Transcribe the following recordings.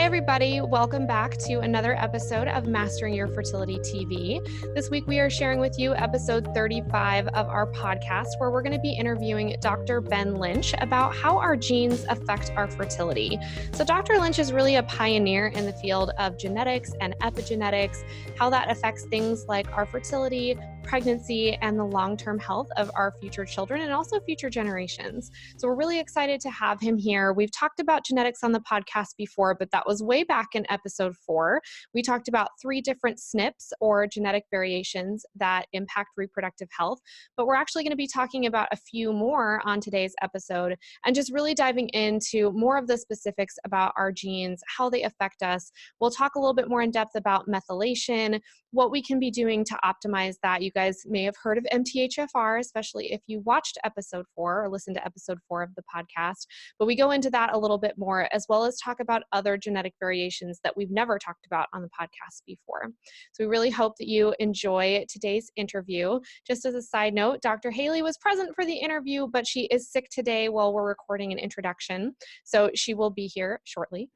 Hi, everybody. Welcome back to another episode of Mastering Your Fertility TV. This week, we are sharing with you episode 35 of our podcast, where we're going to be interviewing Dr. Ben Lynch about how our genes affect our fertility. So Dr. Lynch is really a pioneer in the field of genetics and epigenetics, how that affects things like our fertility, pregnancy, and the long-term health of our future children and also future generations. So we're really excited to have him here. We've talked about genetics on the podcast before, but that was way back in episode 4. We talked about 3 different SNPs or genetic variations that impact reproductive health, but we're actually going to be talking about a few more on today's episode and just really diving into more of the specifics about our genes, how they affect us. We'll talk a little bit more in depth about methylation, what we can be doing to optimize that. You guys may have heard of MTHFR, especially if you watched episode 4 or listened to episode 4 of the podcast, but we go into that a little bit more, as well as talk about other genetic variations that we've never talked about on the podcast before. So we really hope that you enjoy today's interview. Just as a side note, Dr. Haley was present for the interview, but she is sick today while we're recording an introduction. So she will be here shortly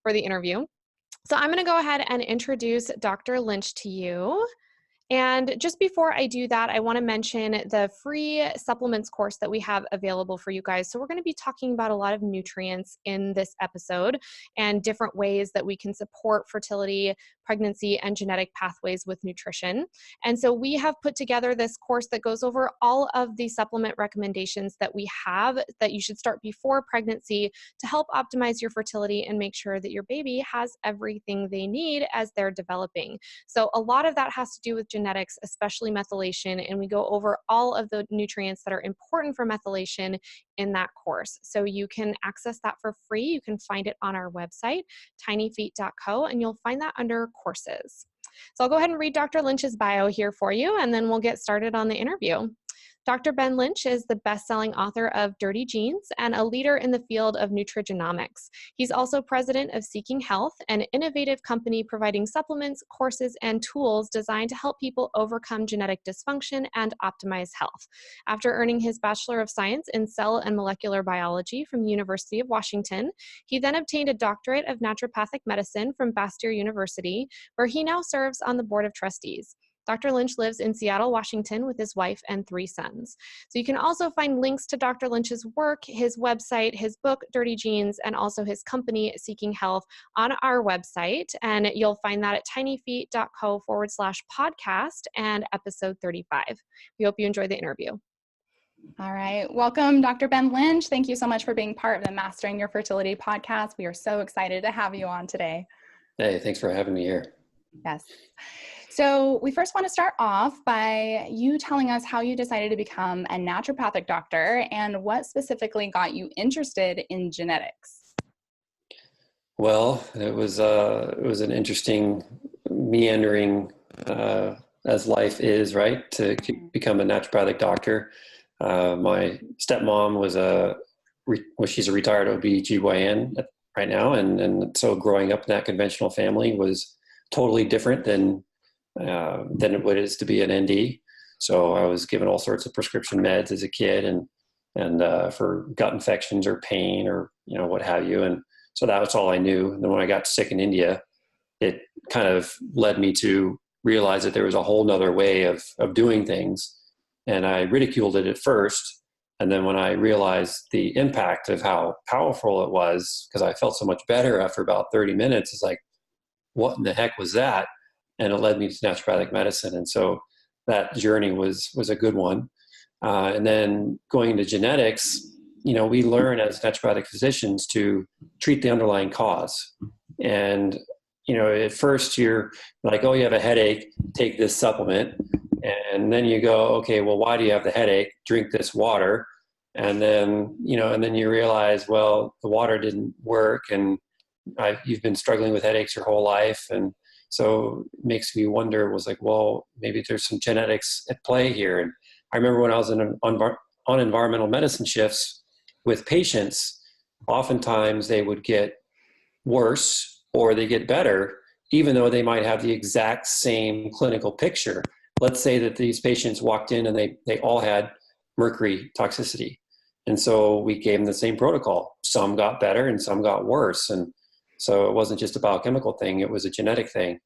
for the interview. So I'm going to go ahead and introduce Dr. Lynch to you. And just before I do that, I want to mention the free supplements course that we have available for you guys. So we're going to be talking about a lot of nutrients in this episode and different ways that we can support fertility, pregnancy, and genetic pathways with nutrition. And so we have put together this course that goes over all of the supplement recommendations that we have that you should start before pregnancy to help optimize your fertility and make sure that your baby has everything they need as they're developing. So a lot of that has to do with genetics, especially methylation, and we go over all of the nutrients that are important for methylation in that course. So you can access that for free. You can find it on our website, tinyfeet.co, and you'll find that under courses. So I'll go ahead and read Dr. Lynch's bio here for you, and then we'll get started on the interview. Dr. Ben Lynch is the best-selling author of Dirty Genes and a leader in the field of nutrigenomics. He's also president of Seeking Health, an innovative company providing supplements, courses, and tools designed to help people overcome genetic dysfunction and optimize health. After earning his Bachelor of Science in Cell and Molecular Biology from the University of Washington, he then obtained a doctorate of naturopathic medicine from Bastyr University, where he now serves on the board of trustees. Dr. Lynch lives in Seattle, Washington with his wife and 3 sons. So you can also find links to Dr. Lynch's work, his website, his book, Dirty Genes, and also his company, Seeking Health, on our website. And you'll find that at tinyfeet.co/podcast and episode 35. We hope you enjoy the interview. All right. Welcome, Dr. Ben Lynch. Thank you so much for being part of the Mastering Your Fertility podcast. We are so excited to have you on today. Hey, thanks for having me here. Yes. So we first want to start off by you telling us how you decided to become a naturopathic doctor and what specifically got you interested in genetics. Well, it was an interesting meandering, as life is, right, to become a naturopathic doctor. My stepmom she's a retired OB/GYN right now, and so growing up in that conventional family was totally different than what it is to be an ND. So I was given all sorts of prescription meds as a kid and for gut infections or pain or, what have you. And so that was all I knew. And then when I got sick in India, it kind of led me to realize that there was a whole nother way of doing things. And I ridiculed it at first. And then when I realized the impact of how powerful it was, because I felt so much better after about 30 minutes, it's like, what in the heck was that? And it led me to naturopathic medicine. And so that journey was a good one. And then going into genetics, we learn as naturopathic physicians to treat the underlying cause. And, at first you're like, oh, you have a headache, take this supplement. And then you go, okay, well, why do you have the headache? Drink this water. And then, and then you realize, well, the water didn't work and you've been struggling with headaches your whole life. And so it makes me wonder, was like, well, maybe there's some genetics at play here. And I remember when I was on environmental medicine shifts with patients, oftentimes they would get worse or they get better, even though they might have the exact same clinical picture. Let's say that these patients walked in and they all had mercury toxicity. And so we gave them the same protocol. Some got better and some got worse. And So it wasn't just a biochemical thing, it was a genetic thing.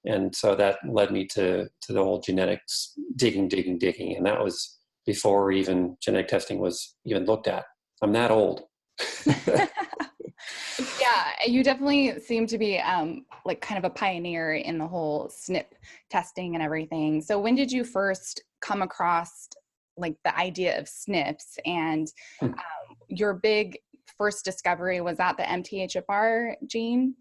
And so that led me to the whole genetics, digging. And that was before even genetic testing was even looked at. I'm that old. Yeah, you definitely seem to be like kind of a pioneer in the whole SNP testing and everything. So when did you first come across like the idea of SNPs, and your big first discovery was that the MTHFR gene?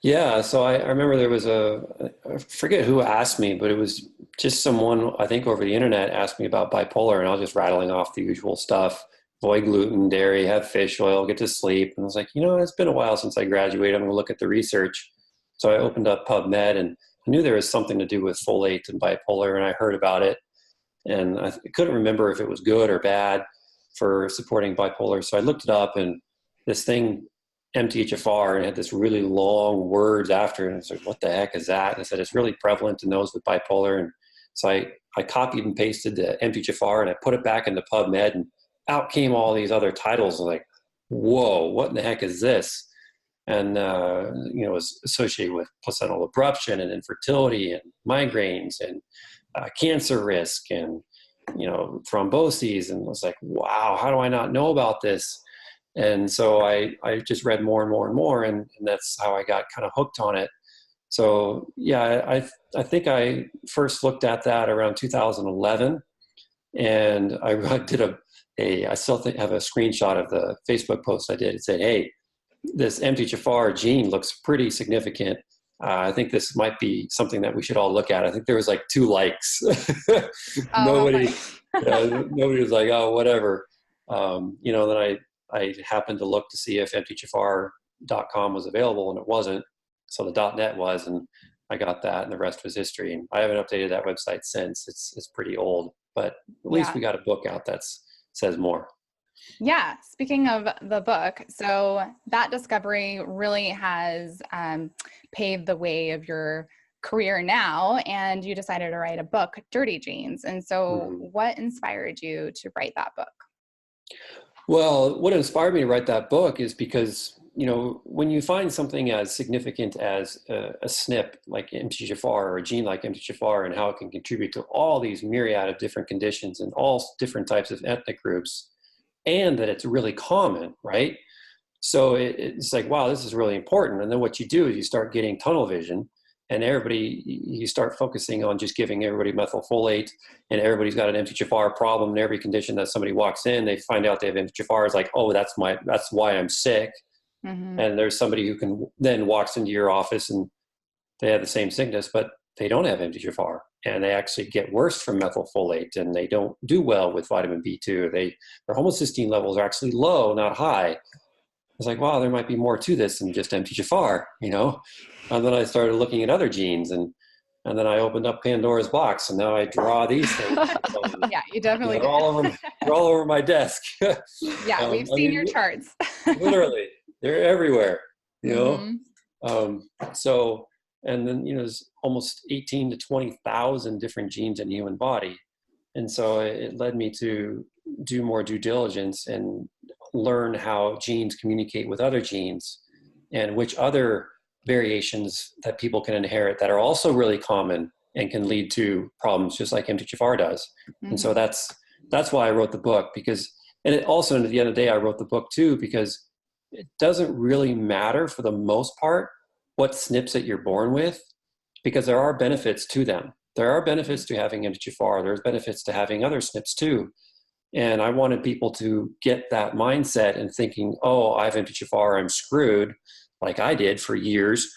Yeah, so I remember there was I forget who asked me, but it was just someone, I think over the internet, asked me about bipolar, and I was just rattling off the usual stuff: avoid gluten, dairy, have fish oil, get to sleep. And I was like, it's been a while since I graduated. I'm going to look at the research. So I opened up PubMed, and I knew there was something to do with folate and bipolar, and I heard about it. And I couldn't remember if it was good or bad for supporting bipolar. So I looked it up, and this thing, MTHFR, and it had this really long words after it. And it's like, what the heck is that? And I said, it's really prevalent in those with bipolar. And so I copied and pasted the MTHFR, and I put it back into PubMed, and out came all these other titles. I was like, whoa, what in the heck is this? And, it was associated with placental abruption and infertility and migraines and cancer risk and, thromboses. And I was like, wow, how do I not know about this? And so I just read more and more and more, and that's how I got kind of hooked on it. So yeah, I think I first looked at that around 2011, and I did I still have a screenshot of the Facebook post I did. It said, hey, this MTHFR gene looks pretty significant. I think this might be something that we should all look at. I think there was like 2 likes. Nobody was like, oh, whatever. Then I happened to look to see if MTHFR.com was available, and it wasn't. So the .net was, and I got that, and the rest was history. And I haven't updated that website since. It's pretty old, but at least we got a book out that says more. Yeah. Speaking of the book, so that discovery really has paved the way of your career now, and you decided to write a book, Dirty Genes. And so what inspired you to write that book? Well, what inspired me to write that book is because, when you find something as significant as a SNP like MTHFR, or a gene like MTHFR, and how it can contribute to all these myriad of different conditions and all different types of ethnic groups, and that it's really common, right? So it's like, wow, this is really important. And then what you do is you start getting tunnel vision, and you start focusing on just giving everybody methylfolate, and everybody's got an MTHFR problem. And every condition that somebody walks in, they find out they have MTHFR. It's like, oh, that's why I'm sick. And there's somebody who then walks into your office and they have the same sickness, but they don't have MTHFR, and they actually get worse from methylfolate, and they don't do well with vitamin B2. Their homocysteine levels are actually low, not high. It's like, wow, there might be more to this than just MTHFR, And then I started looking at other genes, and then I opened up Pandora's box, and now I draw these things. Yeah, you definitely did. They're all over my desk. Yeah, we've seen your charts. Literally, they're everywhere, So, and then, there's almost 18 to 20,000 different genes in the human body. And so it led me to do more due diligence and learn how genes communicate with other genes, and which other variations that people can inherit that are also really common and can lead to problems just like MTHFR does. And so that's why I wrote the book, and it also, at the end of the day, I wrote the book too, because it doesn't really matter for the most part what SNPs that you're born with, because there are benefits to them. There are benefits to having MTHFR. There's benefits to having other SNPs too. And I wanted people to get that mindset and thinking, oh, I have MTHFR, I'm screwed, like I did for years.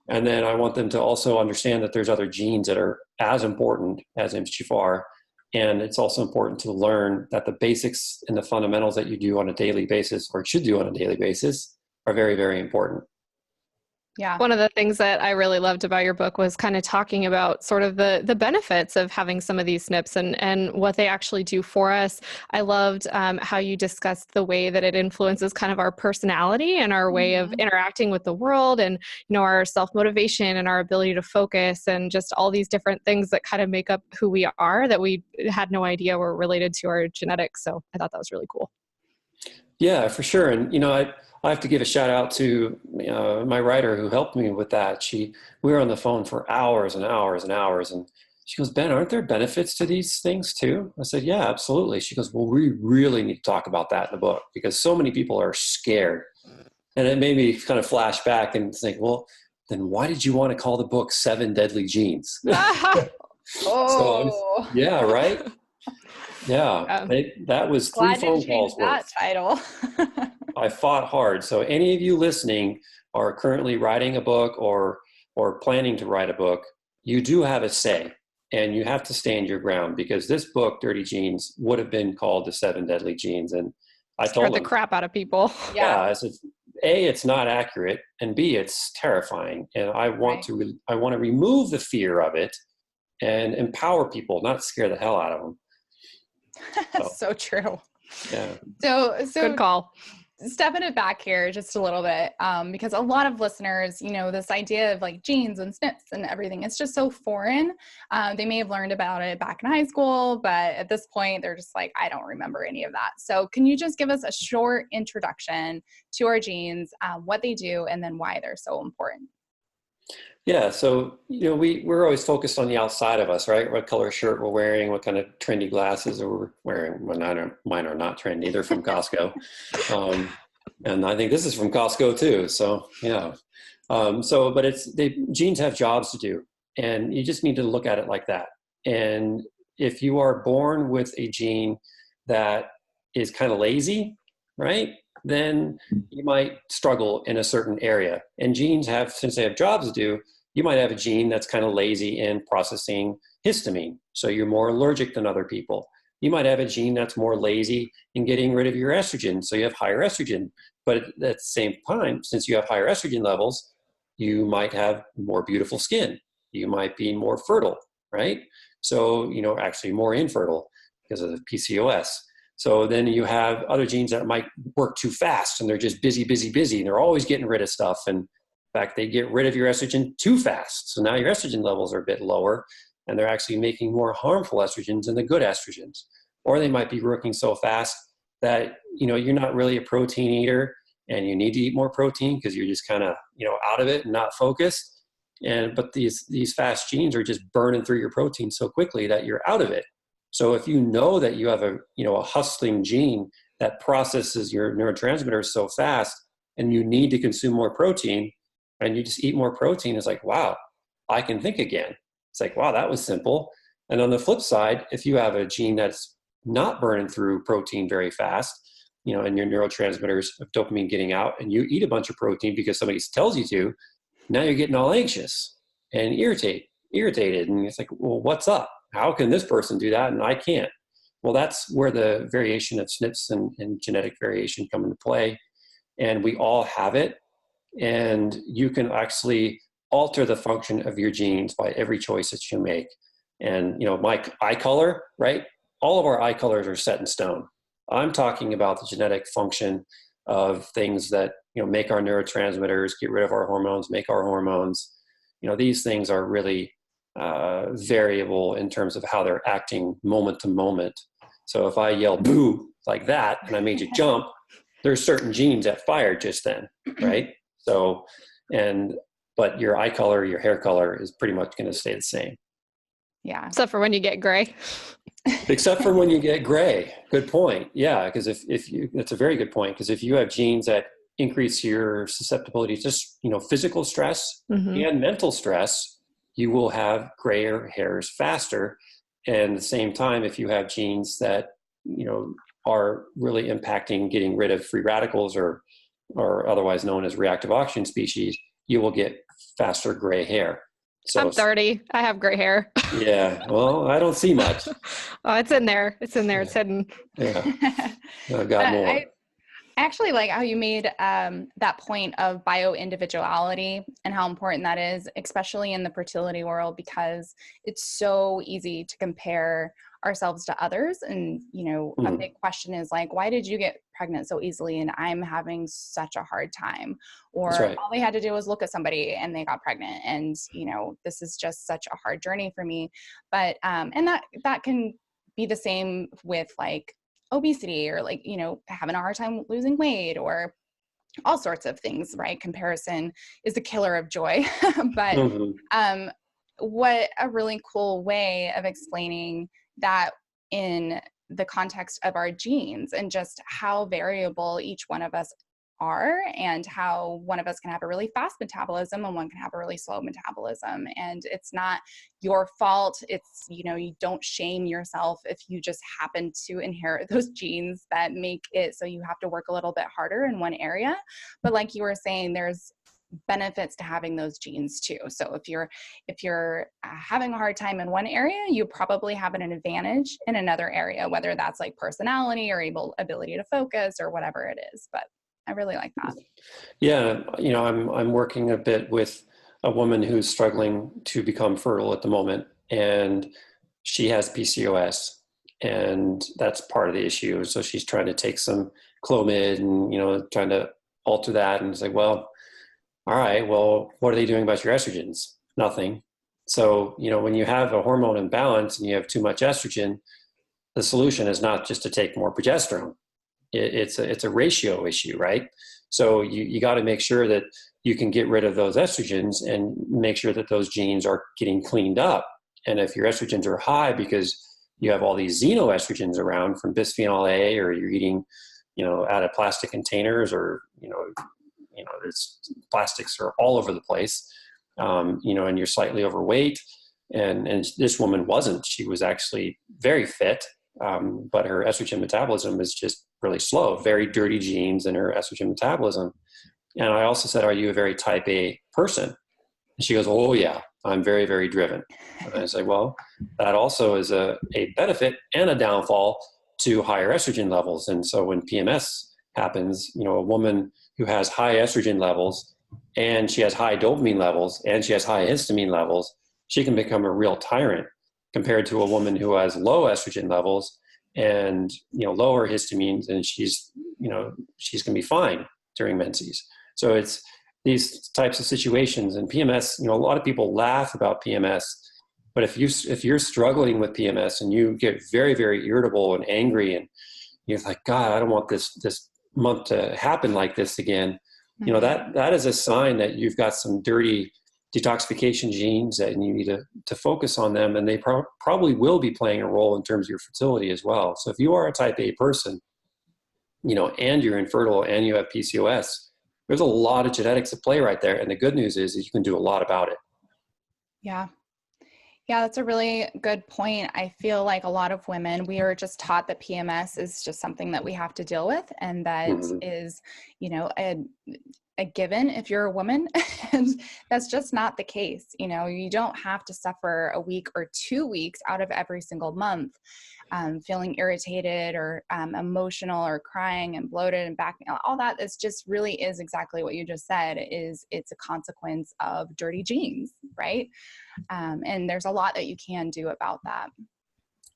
And then I want them to also understand that there's other genes that are as important as MTHFR. And it's also important to learn that the basics and the fundamentals that you do on a daily basis, or should do on a daily basis, are very, very important. Yeah. One of the things that I really loved about your book was kind of talking about sort of the benefits of having some of these SNPs and what they actually do for us. I loved how you discussed the way that it influences kind of our personality and our way of interacting with the world, and, our self-motivation and our ability to focus, and just all these different things that kind of make up who we are that we had no idea were related to our genetics. So I thought that was really cool. Yeah, for sure. And, I have to give a shout out to my writer who helped me with that. We were on the phone for hours and hours and hours, and she goes, Ben, aren't there benefits to these things too? I said, yeah, absolutely. She goes, well, we really need to talk about that in the book because so many people are scared. And it made me kind of flash back and think, well, then why did you want to call the book 7 Deadly Genes? Oh, yeah, right. Yeah, that was 3 glad phone to change calls that worth. title. I fought hard. So any of you listening are currently writing a book or planning to write a book, you do have a say, and you have to stand your ground, because this book, Dirty Genes, would have been called the 7 Deadly Genes. And I told Scared the them, crap out of people. yeah, I said, A, it's not accurate, and B, it's terrifying. And I want Right. to remove the fear of it and empower people, not scare the hell out of them. So true. Yeah. So Good call. stepping it back here just a little bit, because a lot of listeners, this idea of like genes and snips and everything, it's just so foreign. They may have learned about it back in high school, but at this point they're just like, I don't remember any of that. So can you just give us a short introduction to our genes, what they do, and then why they're so important? Yeah, so we're always focused on the outside of us, right? What color shirt we're wearing, what kind of trendy glasses we're wearing. Well, mine are not trendy; they're from Costco, and I think this is from Costco too. So yeah, but genes have jobs to do, and you just need to look at it like that. And if you are born with a gene that is kind of lazy, right? Then you might struggle in a certain area. And since they have jobs to do, you might have a gene that's kind of lazy in processing histamine, so you're more allergic than other people. You might have a gene that's more lazy in getting rid of your estrogen, so you have higher estrogen. But at the same time, since you have higher estrogen levels, you might have more beautiful skin. You might be more fertile, right? So, actually more infertile because of the PCOS. So then you have other genes that might work too fast, and they're just busy, busy, busy, and they're always getting rid of stuff. And in fact, they get rid of your estrogen too fast. So now your estrogen levels are a bit lower, and they're actually making more harmful estrogens than the good estrogens. Or they might be working so fast that, you're not really a protein eater, and you need to eat more protein because you're just kind of, out of it and not focused. But these fast genes are just burning through your protein so quickly that you're out of it. So if you know that you have a hustling gene that processes your neurotransmitters so fast, and you need to consume more protein, and you just eat more protein, it's like, wow, I can think again. It's like, wow, that was simple. And on the flip side, if you have a gene that's not burning through protein very fast, and your neurotransmitters of dopamine getting out, and you eat a bunch of protein because somebody tells you to, now you're getting all anxious and irritated. And it's like, well, what's up? How can this person do that and I can't? Well, that's where the variation of SNPs and genetic variation come into play. And we all have it. And you can actually alter the function of your genes by every choice that you make. And, my eye color, right? All of our eye colors are set in stone. I'm talking about the genetic function of things that, make our neurotransmitters, get rid of our hormones, make our hormones. These things are really variable in terms of how they're acting moment to moment. So if I yell boo like that and I made you jump, there's certain genes that fired just then, right? So, but your eye color, your hair color is pretty much going to stay the same. Yeah. Except for when you get gray. Except for when you get gray. Good point. Yeah, because that's a very good point. Because if you have genes that increase your susceptibility to just, physical stress and mental stress, you will have grayer hairs faster. And at the same time, if you have genes that, are really impacting getting rid of free radicals or otherwise known as reactive oxygen species, you will get faster gray hair. So, I'm 30. I have gray hair. Yeah. Well, I don't see much. Oh, it's in there. It's in there. It's hidden. Yeah. I've got more. I actually like how you made that point of bio-individuality and how important that is, especially in the fertility world, because it's so easy to compare ourselves to others. And, a big question is like, why did you get pregnant so easily and I'm having such a hard time? Or all they had to do was look at somebody and they got pregnant. And, this is just such a hard journey for me. But, and that can be the same with like obesity or like, having a hard time losing weight or all sorts of things, right? Comparison is the killer of joy. But Mm-hmm. What a really cool way of explaining that in the context of our genes and just how variable each one of us are, and how one of us can have a really fast metabolism and one can have a really slow metabolism. And it's not your fault. It's, you don't shame yourself if you just happen to inherit those genes that make it so you have to work a little bit harder in one area. But like you were saying, there's benefits to having those genes too. So if you're having a hard time in one area, you probably have an advantage in another area, whether that's like personality or ability to focus or whatever it is. But I really like that. Yeah, I'm working a bit with a woman who's struggling to become fertile at the moment, and she has PCOS, and that's part of the issue. So she's trying to take some Clomid and trying to alter that, and it's like, well, all right, well, what are they doing about your estrogens? Nothing. So, when you have a hormone imbalance and you have too much estrogen, the solution is not just to take more progesterone. It's a ratio issue, right? So you got to make sure that you can get rid of those estrogens and make sure that those genes are getting cleaned up. And if your estrogens are high because you have all these xenoestrogens around from bisphenol A, or you're eating, out of plastic containers, or, there's plastics are all over the place, and you're slightly overweight. And this woman wasn't. She was actually very fit, but her estrogen metabolism is just really slow, very dirty genes in her estrogen metabolism. And I also said, are you a very type A person? And she goes, oh yeah, I'm very, very driven. And I say, well, that also is a benefit and a downfall to higher estrogen levels. And so when PMS happens, a woman who has high estrogen levels and she has high dopamine levels and she has high histamine levels, she can become a real tyrant compared to a woman who has low estrogen levels and lower histamines, and she's going to be fine during menses. So it's these types of situations. And PMS, a lot of people laugh about PMS, but if you're struggling with PMS and you get very, very irritable and angry, and you're like, God, I don't want this month to happen like this again, that is a sign that you've got some dirty detoxification genes that you need to focus on them, and they probably will be playing a role in terms of your fertility as well. So if you are a type A person, and you're infertile and you have PCOS, there's a lot of genetics at play right there. And the good news is you can do a lot about it. Yeah. Yeah, that's a really good point. I feel like a lot of women, we are just taught that PMS is just something that we have to deal with, and that is, a given if you're a woman. And that's just not the case. You don't have to suffer a week or 2 weeks out of every single month feeling irritated or emotional or crying and bloated and back. All that is just really is exactly what you just said. It's a consequence of dirty genes, right? And there's a lot that you can do about that.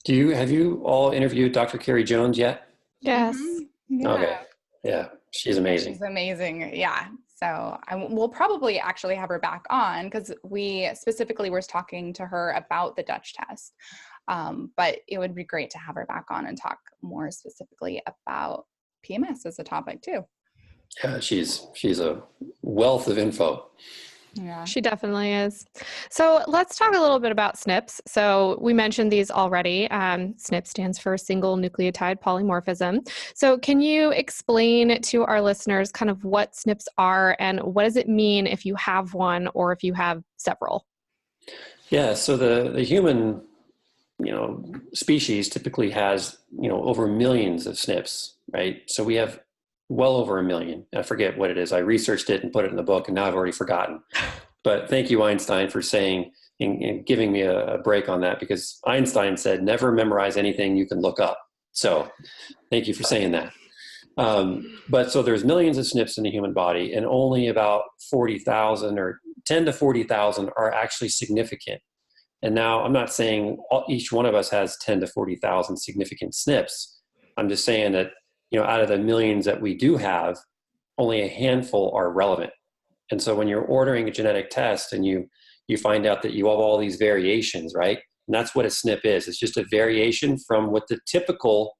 Have you all interviewed Dr. Carrie Jones yet? Yes. Yeah. Okay. Yeah. She's amazing. She's amazing. Yeah. So we'll probably actually have her back on, because we specifically were talking to her about the Dutch test. But it would be great to have her back on and talk more specifically about PMS as a topic too. Yeah, she's a wealth of info. Yeah, she definitely is. So let's talk a little bit about SNPs. So we mentioned these already. SNP stands for single nucleotide polymorphism. So can you explain to our listeners kind of what SNPs are, and what does it mean if you have one or if you have several? Yeah, so the human species typically has over millions of SNPs, right? So we have well over 1 million. I forget what it is. I researched it and put it in the book, and now I've already forgotten. But thank you, Einstein, for saying and giving me a break on that, because Einstein said, never memorize anything you can look up. So thank you for saying that. But so there's millions of SNPs in the human body, and only about 40,000 or 10 to 40,000 are actually significant. And now I'm not saying each one of us has 10 to 40,000 significant SNPs. I'm just saying that out of the millions that we do have, only a handful are relevant. And so when you're ordering a genetic test and you find out that you have all these variations, right? And that's what a SNP is. It's just a variation from what the typical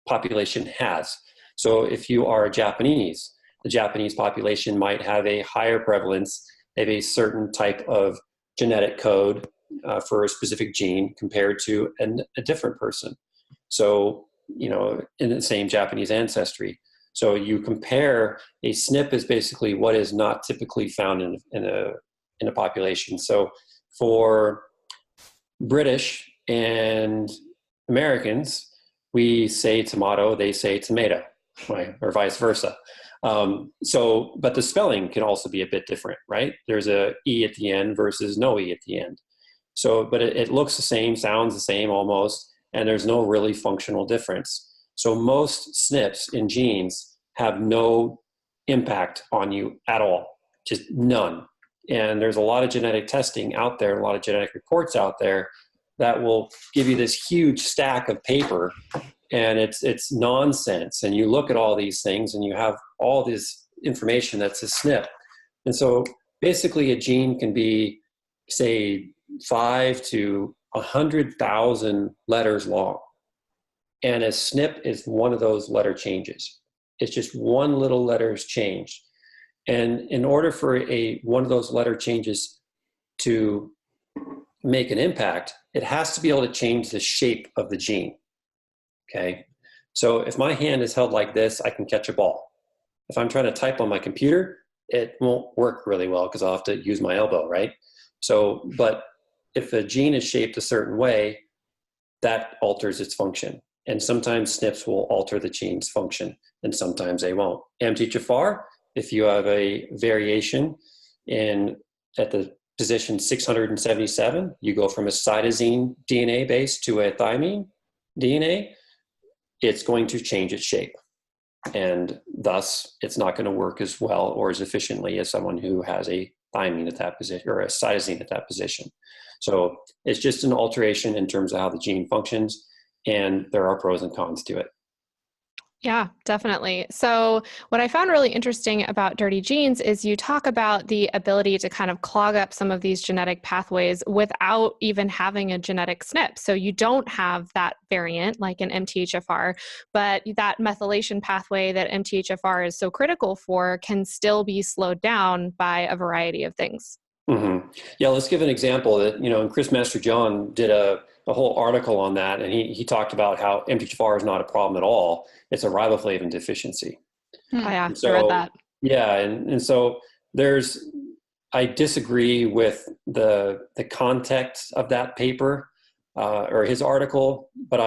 population has. So if you are Japanese, the Japanese population might have a higher prevalence of a certain type of genetic code for a specific gene compared to a different person. So, in the same Japanese ancestry. So you compare, a SNP is basically what is not typically found in a population. So for British and Americans, we say tomato, they say tomato, right? Or vice versa. But the spelling can also be a bit different, right? There's a E at the end versus no E at the end. So, but it looks the same, sounds the same almost, and there's no really functional difference. So most SNPs in genes have no impact on you at all, just none. And there's a lot of genetic testing out there, a lot of genetic reports out there that will give you this huge stack of paper, and it's nonsense. And you look at all these things and you have all this information that's a SNP. And so basically a gene can be, say, 5 to 100,000 letters long. And a SNP is one of those letter changes. It's just one little letter is changed. And in order for one of those letter changes to make an impact, it has to be able to change the shape of the gene. Okay. So if my hand is held like this, I can catch a ball. If I'm trying to type on my computer, it won't work really well because I'll have to use my elbow, right? So, but if a gene is shaped a certain way, that alters its function. And sometimes SNPs will alter the gene's function, and sometimes they won't. MTHFR, if you have a variation at the position 677, you go from a cytosine DNA base to a thymine DNA, it's going to change its shape. And thus, it's not going to work as well or as efficiently as someone who has a thymine at that position or a cytosine at that position. So it's just an alteration in terms of how the gene functions, and there are pros and cons to it. Yeah, definitely. So what I found really interesting about dirty genes is you talk about the ability to kind of clog up some of these genetic pathways without even having a genetic SNP. So you don't have that variant like an MTHFR, but that methylation pathway that MTHFR is so critical for can still be slowed down by a variety of things. Mm-hmm. Yeah, let's give an example that, and Chris Master-John did a whole article on that, and he talked about how MTHFR is not a problem at all. It's a riboflavin deficiency. Oh yeah, So, I read that. Yeah, and so I disagree with the context of that paper or his article, but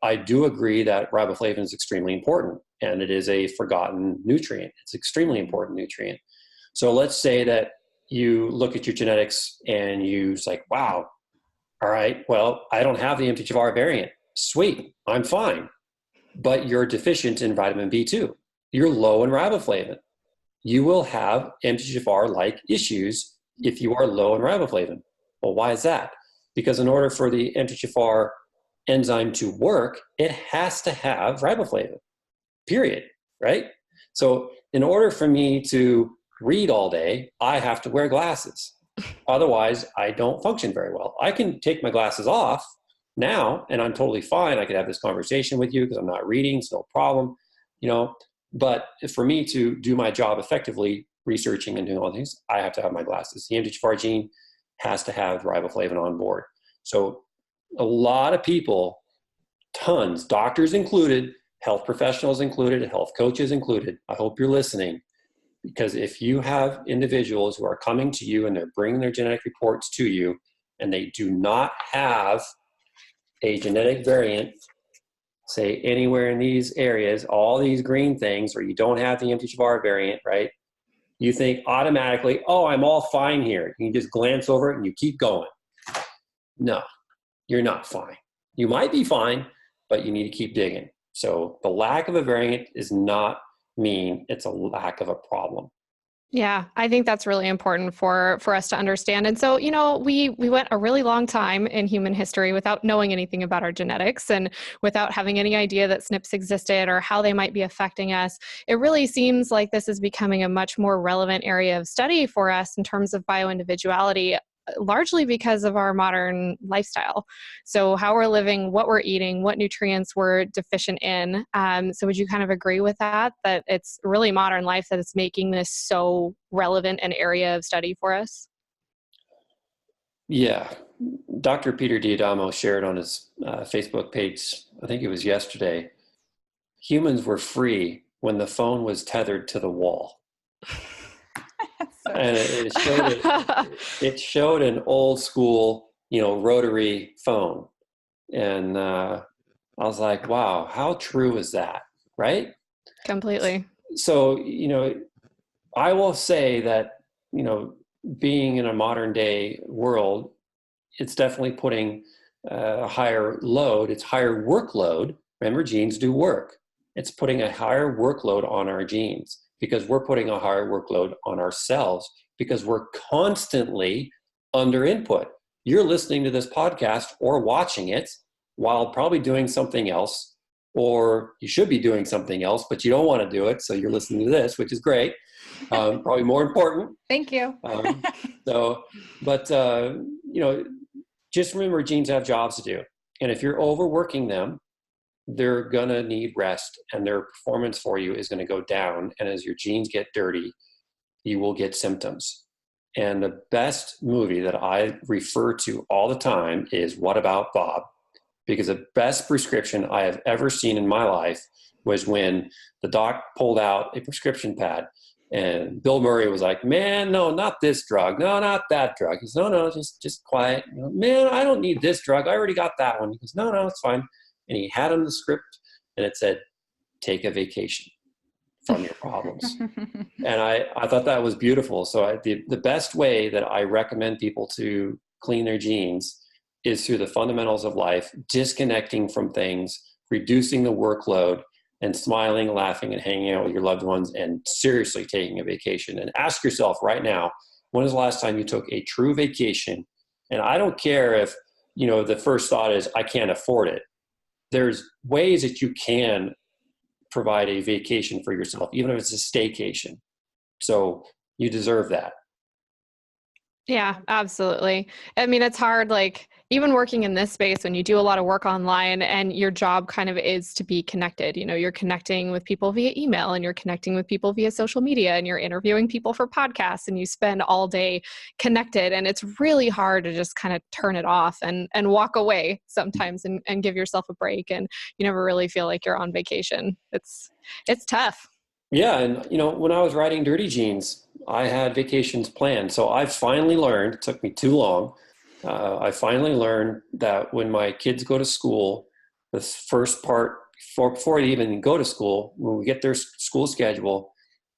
I do agree that riboflavin is extremely important, and it is a forgotten nutrient. It's an extremely important nutrient. So let's say that you look at your genetics and you're like, wow, all right, well, I don't have the MTHFR variant. Sweet, I'm fine. But you're deficient in vitamin B2. You're low in riboflavin. You will have MTHFR-like issues if you are low in riboflavin. Well, why is that? Because in order for the MTHFR enzyme to work, it has to have riboflavin, period, right? So in order for me to read all day, I have to wear glasses. Otherwise, I don't function very well. I can take my glasses off now, and I'm totally fine. I could have this conversation with you because I'm not reading. It's no problem, But for me to do my job effectively, researching and doing all things, I have to have my glasses. The MTHFR gene has to have riboflavin on board. So a lot of people, tons, doctors included, health professionals included, health coaches included, I hope you're listening. Because if you have individuals who are coming to you and they're bringing their genetic reports to you and they do not have a genetic variant, say anywhere in these areas, all these green things, or you don't have the MTHFR variant, right? You think automatically, oh, I'm all fine here. You just glance over it and you keep going. No, you're not fine. You might be fine, but you need to keep digging. So the lack of a variant is not mean it's a lack of a problem. Yeah, I think that's really important for us to understand. And so, we went a really long time in human history without knowing anything about our genetics and without having any idea that SNPs existed or how they might be affecting us. It really seems like this is becoming a much more relevant area of study for us in terms of bioindividuality. largely because of our modern lifestyle. So how we're living, what we're eating, what nutrients we're deficient in. So would you kind of agree with that it's really modern life that is making this so relevant an area of study for us? Yeah. Dr. Peter Diadamo shared on his Facebook page, I think it was yesterday, humans were free when the phone was tethered to the wall. And it showed an old school, rotary phone. And I was like, wow, how true is that? Right? Completely. So, I will say that, being in a modern day world, it's definitely putting a higher load. It's higher workload. Remember, genes do work. It's putting a higher workload on our genes because we're putting a higher workload on ourselves because we're constantly under input. You're listening to this podcast or watching it while probably doing something else, or you should be doing something else, but you don't want to do it. So you're listening to this, which is great. Probably more important. Thank you. Just remember genes have jobs to do. And if you're overworking them, they're going to need rest and their performance for you is going to go down. And as your genes get dirty, you will get symptoms. And the best movie that I refer to all the time is What About Bob? Because the best prescription I have ever seen in my life was when the doc pulled out a prescription pad and Bill Murray was like, man, no, not this drug. No, not that drug. He says, no, just quiet. Man, I don't need this drug. I already got that one. He goes, no, it's fine. And he had him the script and it said, take a vacation from your problems. And I thought that was beautiful. So the best way that I recommend people to clean their genes is through the fundamentals of life, disconnecting from things, reducing the workload, and smiling, laughing, and hanging out with your loved ones, and seriously taking a vacation. And ask yourself right now, when was the last time you took a true vacation? And I don't care if, the first thought is, I can't afford it. There's ways that you can provide a vacation for yourself, even if it's a staycation. So you deserve that. Yeah, absolutely. I mean, it's hard, even working in this space when you do a lot of work online and your job kind of is to be connected. You're connecting with people via email and you're connecting with people via social media and you're interviewing people for podcasts and you spend all day connected. And it's really hard to just kind of turn it off and walk away sometimes and give yourself a break. And you never really feel like you're on vacation. It's tough. Yeah. And, when I was writing Dirty Genes, I had vacations planned. So I finally learned, it took me too long. I finally learned that when my kids go to school, the first part, before they even go to school, when we get their school schedule,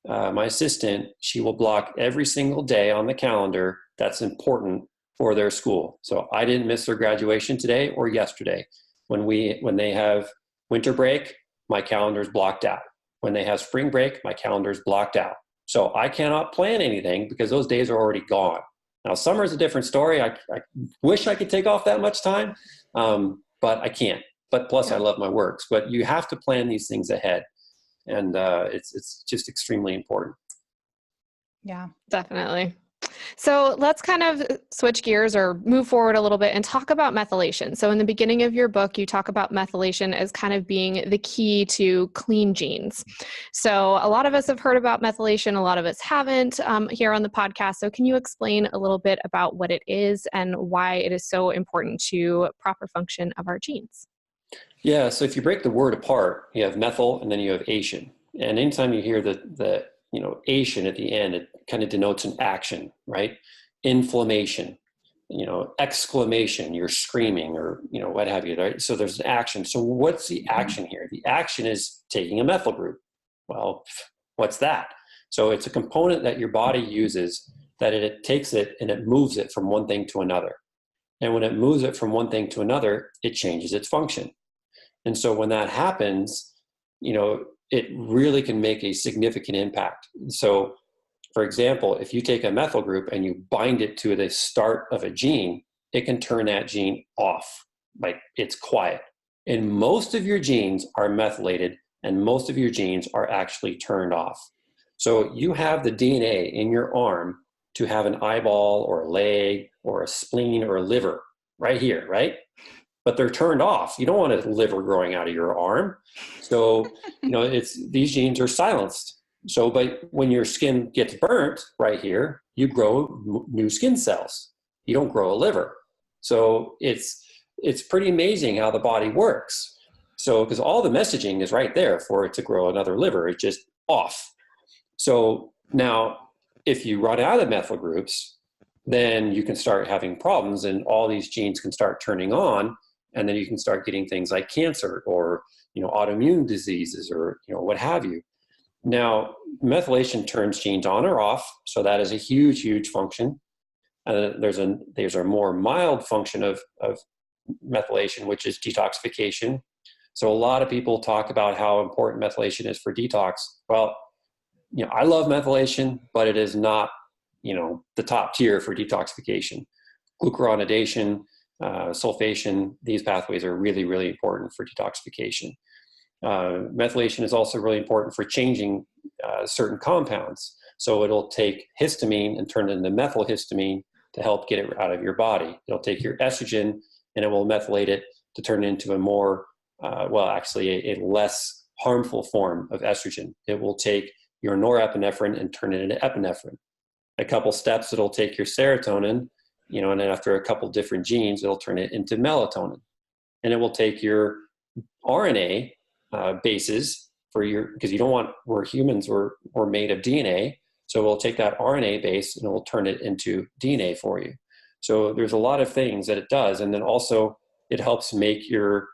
my assistant, she will block every single day on the calendar that's important for their school. So I didn't miss their graduation today or yesterday. When they have winter break, my calendar's blocked out. When they have spring break, my calendar's blocked out. So I cannot plan anything because those days are already gone. Now, summer is a different story. I wish I could take off that much time, but I can't. But plus, I love my works. But you have to plan these things ahead, and it's just extremely important. Yeah, definitely. So let's kind of switch gears or move forward a little bit and talk about methylation. So in the beginning of your book, you talk about methylation as kind of being the key to clean genes. So a lot of us have heard about methylation. A lot of us haven't here on the podcast. So can you explain a little bit about what it is and why it is so important to proper function of our genes? Yeah. So if you break the word apart, you have methyl and then you have ation. And anytime you hear the ation at the end, it kind of denotes an action, right? Inflammation, exclamation, you're screaming or, what have you, right? So there's an action. So what's the action here? The action is taking a methyl group. Well, what's that? So it's a component that your body uses that it takes it and it moves it from one thing to another. And when it moves it from one thing to another, it changes its function. And so when that happens, it really can make a significant impact. So, for example, if you take a methyl group and you bind it to the start of a gene, it can turn that gene off, like it's quiet. And most of your genes are methylated and most of your genes are actually turned off. So you have the DNA in your arm to have an eyeball or a leg or a spleen or a liver right here, right? But they're turned off. You don't want a liver growing out of your arm. So, these genes are silenced. So, but when your skin gets burnt right here, you grow new skin cells. You don't grow a liver. So it's pretty amazing how the body works. So, because all the messaging is right there for it to grow another liver, it's just off. So now, if you run out of methyl groups, then you can start having problems, and all these genes can start turning on, and then you can start getting things like cancer or autoimmune diseases or what have you. Now, methylation turns genes on or off, so that is a huge function. There's a more mild function of methylation, which is detoxification. So a lot of people talk about how important methylation is for detox. Well, I love methylation, but it is not, the top tier for detoxification. Glucuronidation, sulfation, these pathways are really important for detoxification. Methylation is also really important for changing certain compounds. So it'll take histamine and turn it into methylhistamine to help get it out of your body. It'll take your estrogen and it will methylate it to turn it into a more, a less harmful form of estrogen. It will take your norepinephrine and turn it into epinephrine. A couple steps, it'll take your serotonin, and then after a couple different genes, it'll turn it into melatonin. And it will take your RNA bases because you don't want, we're humans, we're made of DNA. So we'll take that RNA base and we'll turn it into DNA for you. So there's a lot of things that it does. And then also it helps make your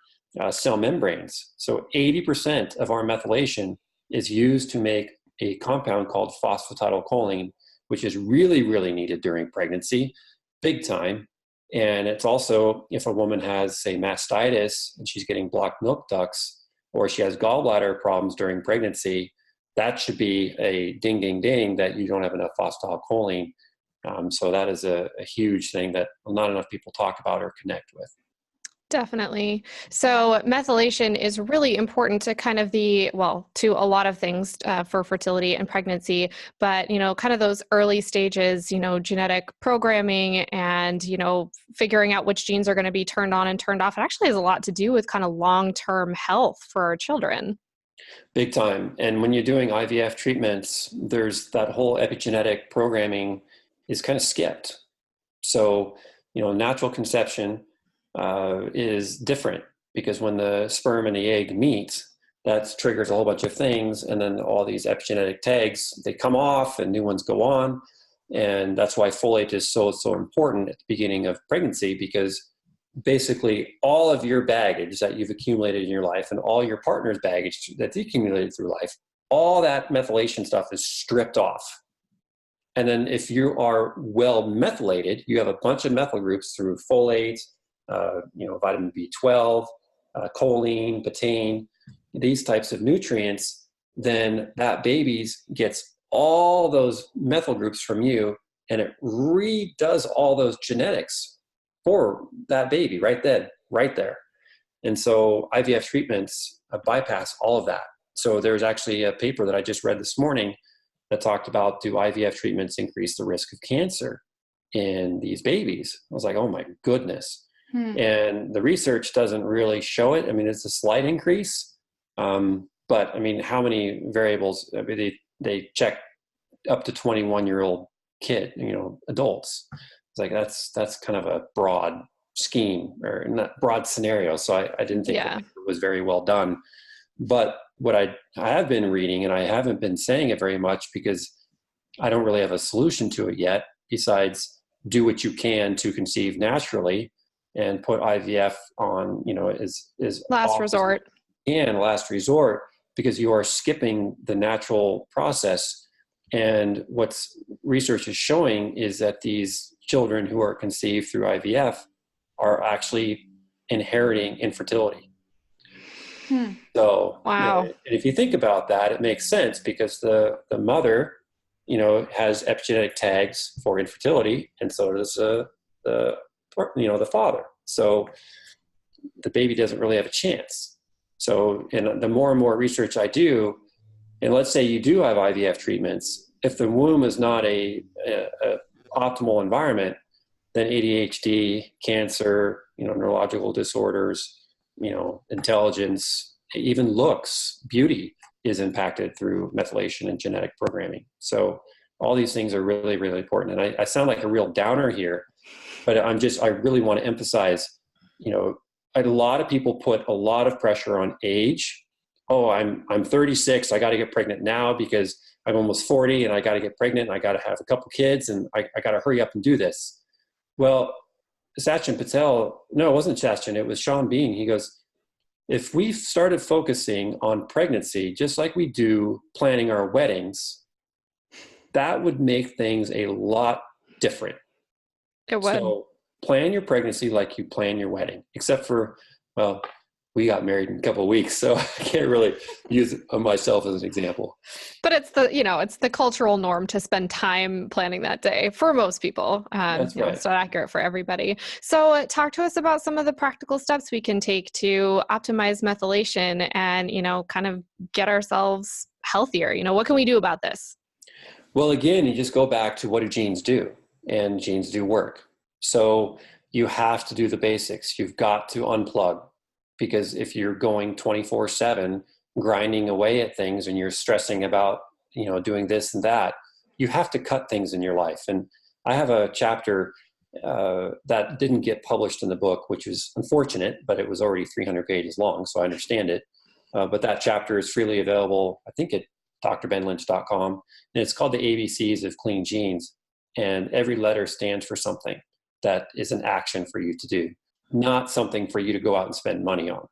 cell membranes. So 80% of our methylation is used to make a compound called phosphatidylcholine, which is really needed during pregnancy, big time. And it's also, if a woman has, say, mastitis and she's getting blocked milk ducts, or she has gallbladder problems during pregnancy, that should be a ding that you don't have enough phosphatidylcholine. So that is a huge thing that not enough people talk about or connect with. Definitely. So methylation is really important to to a lot of things for fertility and pregnancy, but, kind of those early stages, genetic programming and, figuring out which genes are going to be turned on and turned off. It actually has a lot to do with kind of long-term health for our children. Big time. And when you're doing IVF treatments, there's that whole epigenetic programming is kind of skipped. So, natural conception is different because when the sperm and the egg meet, that triggers a whole bunch of things. And then all these epigenetic tags, they come off and new ones go on. And that's why folate is so important at the beginning of pregnancy, because basically all of your baggage that you've accumulated in your life and all your partner's baggage that's accumulated through life, all that methylation stuff is stripped off. And then if you are well methylated, you have a bunch of methyl groups through folate, vitamin B12, choline, betaine, these types of nutrients, then that baby gets all those methyl groups from you, and it redoes all those genetics for that baby right there. And so IVF treatments bypass all of that. So there's actually a paper that I just read this morning that talked about, do IVF treatments increase the risk of cancer in these babies? I was like, oh my goodness. And the research doesn't really show it. I mean, it's a slight increase, but I mean, how many variables? I mean, they check up to 21-year-old kid, adults. It's like that's kind of a broad scheme or not broad scenario. So I didn't think it was very well done. But what I have been reading, and I haven't been saying it very much because I don't really have a solution to it yet, besides do what you can to conceive naturally and put IVF on, is last resort. And last resort, because you are skipping the natural process. And what's research is showing is that these children who are conceived through IVF are actually inheriting infertility. So, wow. And if you think about that, it makes sense because the mother, has epigenetic tags for infertility, and so does the father. So the baby doesn't really have a chance. So, and the more and more research I do, and let's say you do have IVF treatments, if the womb is not a optimal environment, then ADHD, cancer, neurological disorders, intelligence, even looks, beauty is impacted through methylation and genetic programming. So all these things are really, really important. And I sound like a real downer here, but I really want to emphasize, a lot of people put a lot of pressure on age. Oh, I'm 36. I got to get pregnant now because I'm almost 40 and I got to get pregnant and I got to have a couple kids and I got to hurry up and do this. Well, Sachin Patel, no, it wasn't Sachin. It was Sean Bean. He goes, if we started focusing on pregnancy, just like we do planning our weddings, that would make things a lot different. It would. So plan your pregnancy like you plan your wedding, except for, well, we got married in a couple of weeks, so I can't really use myself as an example. But it's the cultural norm to spend time planning that day for most people. That's right. It's not accurate for everybody. So talk to us about some of the practical steps we can take to optimize methylation and, kind of get ourselves healthier. What can we do about this? Well, again, you just go back to what do genes do? And genes do work. So you have to do the basics. You've got to unplug, because if you're going 24/7 grinding away at things and you're stressing about, doing this and that, you have to cut things in your life. And I have a chapter that didn't get published in the book, which is unfortunate, but it was already 300 pages long, so I understand it. But that chapter is freely available, I think, at drbenlynch.com. And it's called the ABCs of Clean Genes. And every letter stands for something that is an action for you to do, not something for you to go out and spend money on.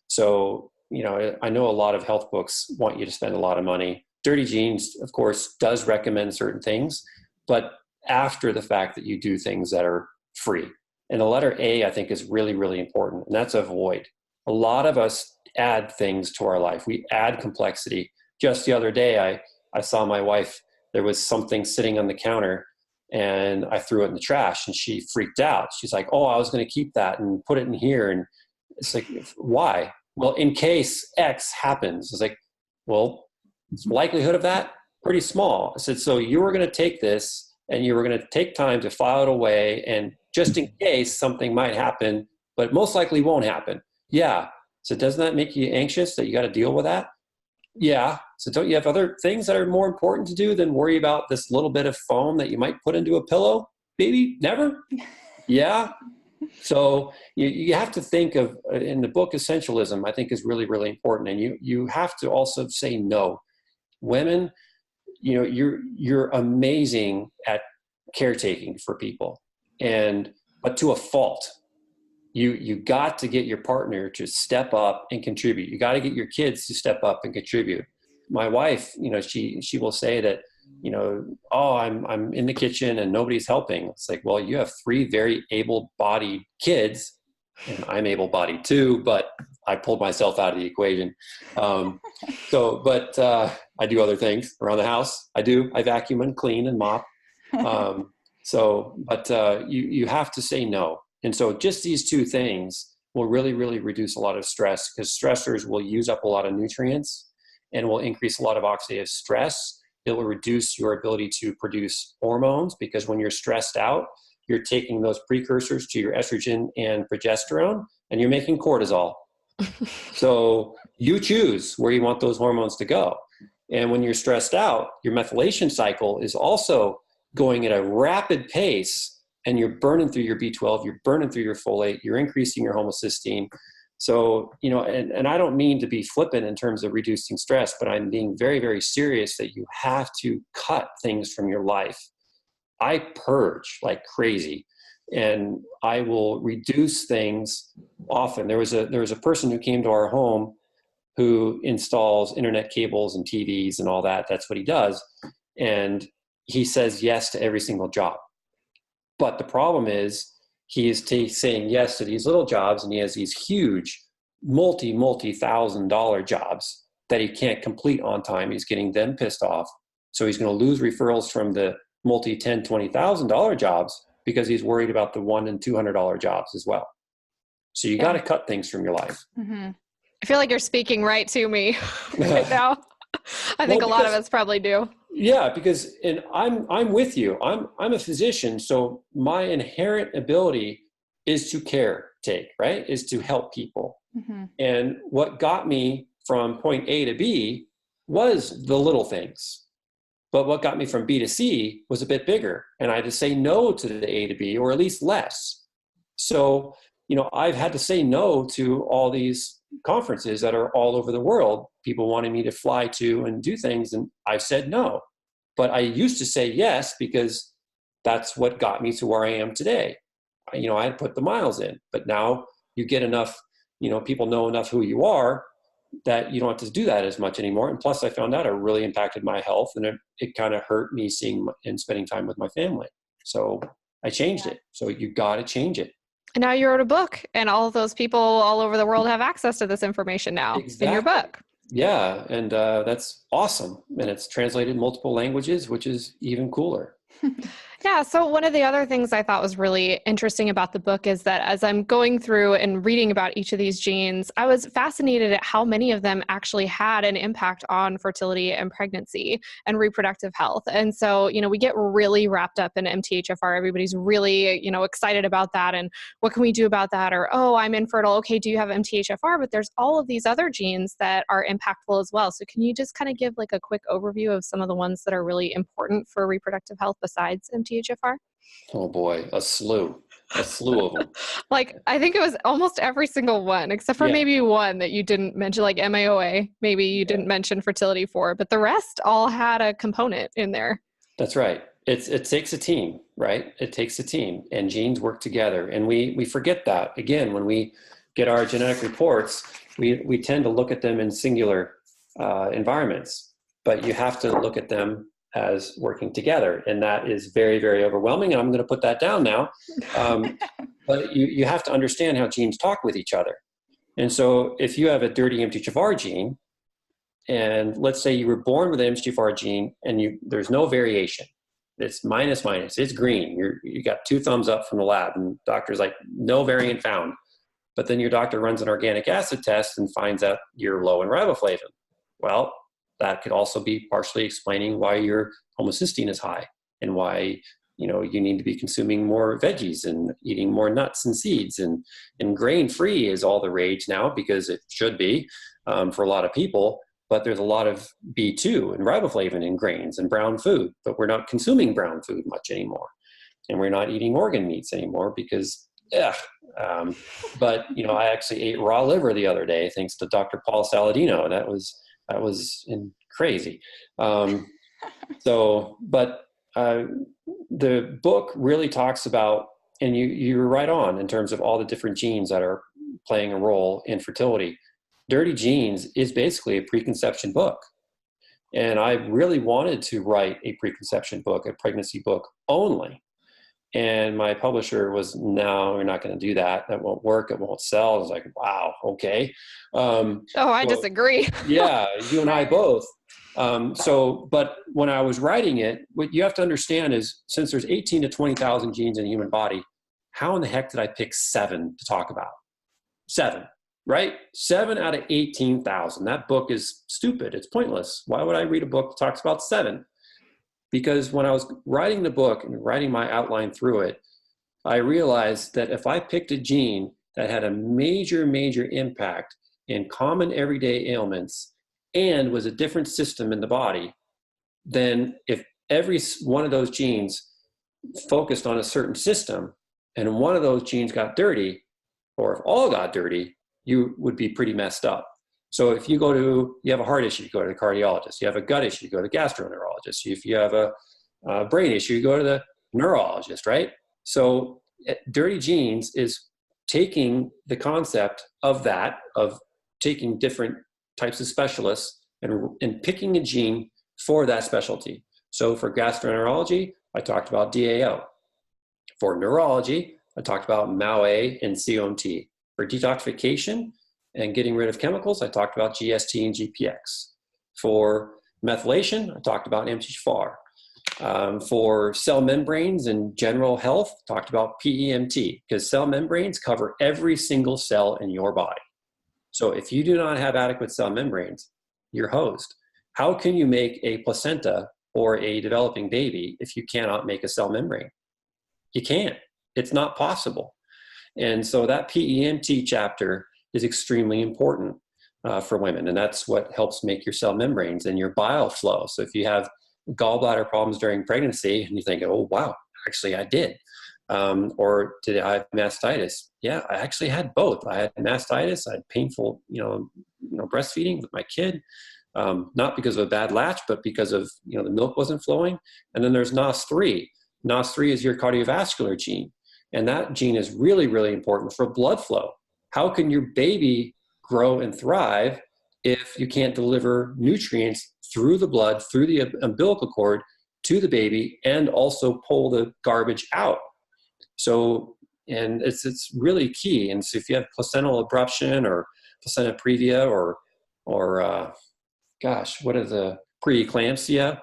So, I know a lot of health books want you to spend a lot of money. Dirty Genes, of course, does recommend certain things, but after the fact that you do things that are free. And the letter A, I think, is really, really important, and that's avoid. A lot of us add things to our life. We add complexity. Just the other day, I saw my wife, there was something sitting on the counter, and I threw it in the trash, and she freaked out. She's like, oh, I was going to keep that and put it in here. And it's like, why? Well, in case X happens. It's like, well, the likelihood of that, pretty small. I said, so you were going to take this and you were going to take time to file it away, and just in case something might happen, but most likely won't happen. Yeah. So doesn't that make you anxious that you got to deal with that? Yeah. So don't you have other things that are more important to do than worry about this little bit of foam that you might put into a pillow? Maybe never. Yeah. So you have to think of, in the book, essentialism, I think, is really, really important. And you have to also say no. Women, you're amazing at caretaking for people, but to a fault. You got to get your partner to step up and contribute. You got to get your kids to step up and contribute. My wife, she will say that, oh, I'm in the kitchen and nobody's helping. It's like, well, you have 3 very able-bodied kids, and I'm able-bodied too, but I pulled myself out of the equation. But I do other things around the house. I vacuum and clean and mop. You have to say no. And so just these 2 things will really, really reduce a lot of stress, because stressors will use up a lot of nutrients and will increase a lot of oxidative stress. It will reduce your ability to produce hormones, because when you're stressed out, you're taking those precursors to your estrogen and progesterone, and you're making cortisol. So you choose where you want those hormones to go. And when you're stressed out, your methylation cycle is also going at a rapid pace, and you're burning through your B12, you're burning through your folate, you're increasing your homocysteine. So, and I don't mean to be flippant in terms of reducing stress, but I'm being very, very serious that you have to cut things from your life. I purge like crazy, and I will reduce things often. There was a person who came to our home who installs internet cables and TVs and all that. That's what he does. And he says yes to every single job. But the problem is he is saying yes to these little jobs, and he has these huge multi-$1,000 jobs that he can't complete on time. He's getting them pissed off. So he's going to lose referrals from the multi-$10,000, $20,000 jobs because he's worried about the $100 and $200 jobs as well. So you got to cut things from your life. Mm-hmm. I feel like you're speaking right to me right now. I think a lot of us probably do. Yeah, because, and I'm with you. I'm a physician, so my inherent ability is to caretake, right? Is to help people. Mm-hmm. And what got me from point A to B was the little things. But what got me from B to C was a bit bigger. And I had to say no to the A to B, or at least less. So, I've had to say no to all these conferences that are all over the world, people wanting me to fly to and do things. And I've said no. But I used to say yes, because that's what got me to where I am today. I had put the miles in, but now you get enough, people know enough who you are that you don't have to do that as much anymore. And plus I found out it really impacted my health, and it kind of hurt me seeing and spending time with my family. So I changed it. So you got to change it. And now you wrote a book, and all of those people all over the world have access to this information now in your book. Yeah. And that's awesome. And it's translated in multiple languages, which is even cooler. Yeah. So one of the other things I thought was really interesting about the book is that as I'm going through and reading about each of these genes, I was fascinated at how many of them actually had an impact on fertility and pregnancy and reproductive health. And so, we get really wrapped up in MTHFR. Everybody's really, excited about that. And what can we do about that? Or, oh, I'm infertile. Okay, do you have MTHFR? But there's all of these other genes that are impactful as well. So can you just kind of give like a quick overview of some of the ones that are really important for reproductive health besides MTHFR? Oh boy, a slew of them. Like, I think it was almost every single one, except for maybe one that you didn't mention, like MAOA, maybe you didn't mention fertility for, but the rest all had a component in there. That's right. It takes a team, right? It takes a team, and genes work together. And we forget that. Again, when we get our genetic reports, we tend to look at them in singular environments, but you have to look at them as working together. And that is very, very overwhelming. And I'm going to put that down now. But you have to understand how genes talk with each other. And so if you have a dirty MTHFR gene, and let's say you were born with an MTHFR gene and there's no variation, it's minus, it's green. You got 2 thumbs up from the lab, and doctor's like, no variant found. But then your doctor runs an organic acid test and finds out you're low in riboflavin. Well, that could also be partially explaining why your homocysteine is high, and why you need to be consuming more veggies and eating more nuts and seeds, and grain-free is all the rage now, because it should be for a lot of people. But there's a lot of B2 and riboflavin in grains and brown food, but we're not consuming brown food much anymore, and we're not eating organ meats anymore because. But I actually ate raw liver the other day thanks to Dr. Paul Saladino. That was crazy. But the book really talks about, and you're right on in terms of all the different genes that are playing a role in fertility. Dirty Genes is basically a preconception book. And I really wanted to write a preconception book, a pregnancy book only. And my publisher was, no, we're not going to do that. That won't work. It won't sell. I was like, wow, okay. I disagree. Yeah, you and I both. But when I was writing it, what you have to understand is, since there's 18 to 20,000 genes in the human body, how in the heck did I pick 7 to talk about? 7, right? 7 out of 18,000. That book is stupid. It's pointless. Why would I read a book that talks about 7? Because when I was writing the book and writing my outline through it, I realized that if I picked a gene that had a major, major impact in common everyday ailments and was a different system in the body, then if every one of those genes focused on a certain system and one of those genes got dirty, or if all got dirty, you would be pretty messed up. So if you have a heart issue, you go to the cardiologist. You have a gut issue, you go to the gastroenterologist. If you have a brain issue, you go to the neurologist, right? So Dirty Genes is taking the concept of taking different types of specialists and picking a gene for that specialty. So for gastroenterology, I talked about DAO. For neurology, I talked about MAOA and COMT. For detoxification and getting rid of chemicals, I talked about GST and GPX. For methylation, I talked about MTHFR. For cell membranes and general health, talked about PEMT, because cell membranes cover every single cell in your body. So if you do not have adequate cell membranes, you're hosed. How can you make a placenta or a developing baby if you cannot make a cell membrane. You can't. It's not possible. And so that PEMT chapter is extremely important for women, and that's what helps make your cell membranes and your bile flow. So if you have gallbladder problems during pregnancy and you think, oh, wow, actually I did. Or did I have mastitis? Yeah, I actually had both. I had mastitis. I had painful, breastfeeding with my kid, not because of a bad latch, but because of, the milk wasn't flowing. And then there's NOS3. NOS3 is your cardiovascular gene. And that gene is really, really important for blood flow. How can your baby grow and thrive if you can't deliver nutrients through the blood, through the umbilical cord to the baby, and also pull the garbage out? So, and it's really key. And so if you have placental abruption or placenta previa or what is a preeclampsia,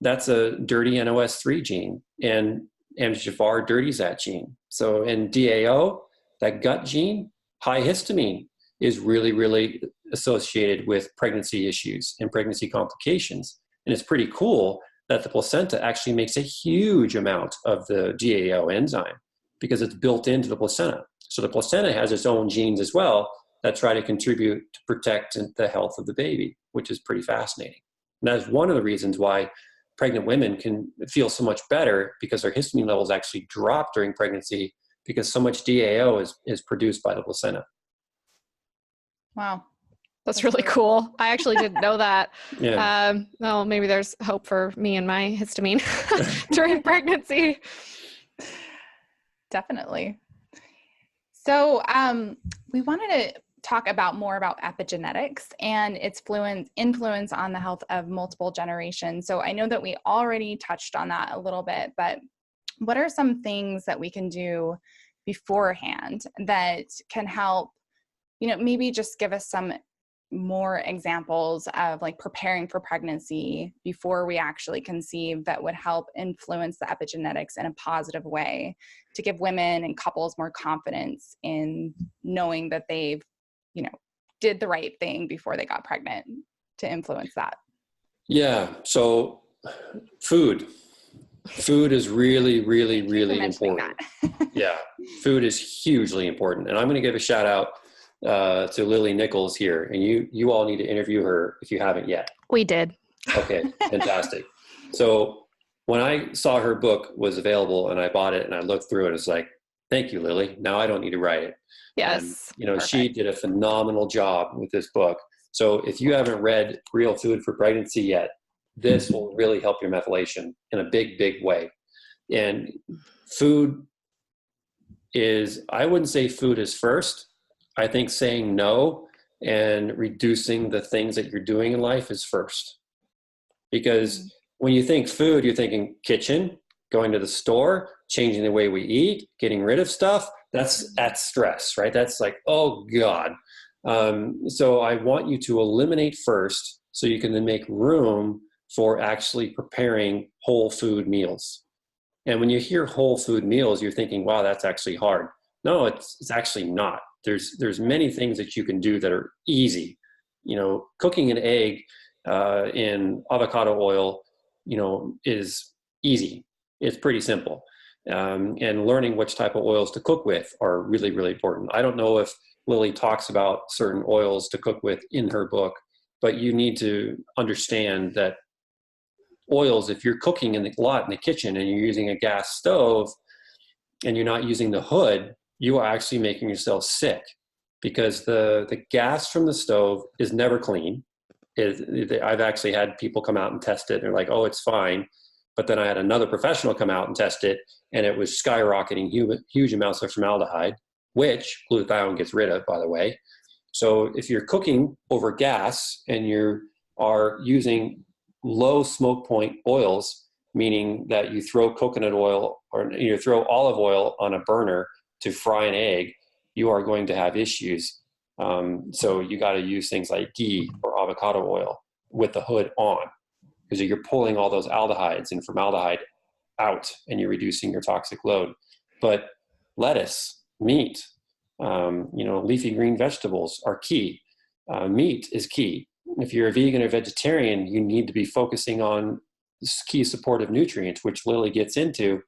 that's a dirty NOS3 gene, and Amgen dirties that gene. So in DAO, that gut gene, high histamine, is really, really associated with pregnancy issues and pregnancy complications. And it's pretty cool that the placenta actually makes a huge amount of the DAO enzyme because it's built into the placenta. So the placenta has its own genes as well that try to contribute to protect the health of the baby, which is pretty fascinating. And that's one of the reasons why pregnant women can feel so much better, because their histamine levels actually drop during pregnancy because so much DAO is produced by the placenta. Wow. That's really cool. I actually didn't know that. Yeah. Well, maybe there's hope for me and my histamine during pregnancy. Definitely. So we wanted to talk more about epigenetics and its influence on the health of multiple generations. So I know that we already touched on that a little bit, but what are some things that we can do beforehand that can help, maybe just give us some more examples of like preparing for pregnancy before we actually conceive that would help influence the epigenetics in a positive way to give women and couples more confidence in knowing that they've, did the right thing before they got pregnant to influence that? Yeah. So food is really, really, really important. Yeah. Food is hugely important. And I'm going to give a shout out to Lily Nichols here, and you all need to interview her if you haven't yet. We did. Okay, fantastic. So when I saw her book was available and I bought it and I looked through it, it's like, thank you, Lily. Now I don't need to write it. Yes. And, she did a phenomenal job with this book. So if you haven't read Real Food for Pregnancy yet, this will really help your methylation in a big, big way. And food is, I wouldn't say food is first. I think saying no and reducing the things that you're doing in life is first. Because when you think food, you're thinking kitchen, going to the store, changing the way we eat, getting rid of stuff. That's stress, right? That's like, oh God. So I want you to eliminate first so you can then make room for actually preparing whole food meals. And when you hear whole food meals, you're thinking, wow, that's actually hard. No, it's actually not. There's many things that you can do that are easy. Cooking an egg in avocado oil, is easy. It's pretty simple. And learning which type of oils to cook with are really, really important. I don't know if Lily talks about certain oils to cook with in her book, but you need to understand that oils, if you're cooking a lot in the kitchen and you're using a gas stove and you're not using the hood, you are actually making yourself sick, because the gas from the stove is never clean. I've actually had people come out and test it and they're like, oh, it's fine. But then I had another professional come out and test it, and it was skyrocketing huge amounts of formaldehyde, which glutathione gets rid of, by the way. So if you're cooking over gas and you are using low smoke point oils, meaning that you throw coconut oil or you throw olive oil on a burner to fry an egg, you are going to have issues. So you got to use things like ghee or avocado oil with the hood on, because you're pulling all those aldehydes and formaldehyde out and you're reducing your toxic load. But lettuce, meat, leafy green vegetables are key. Meat is key. If you're a vegan or vegetarian, you need to be focusing on key supportive nutrients, which Lily gets into,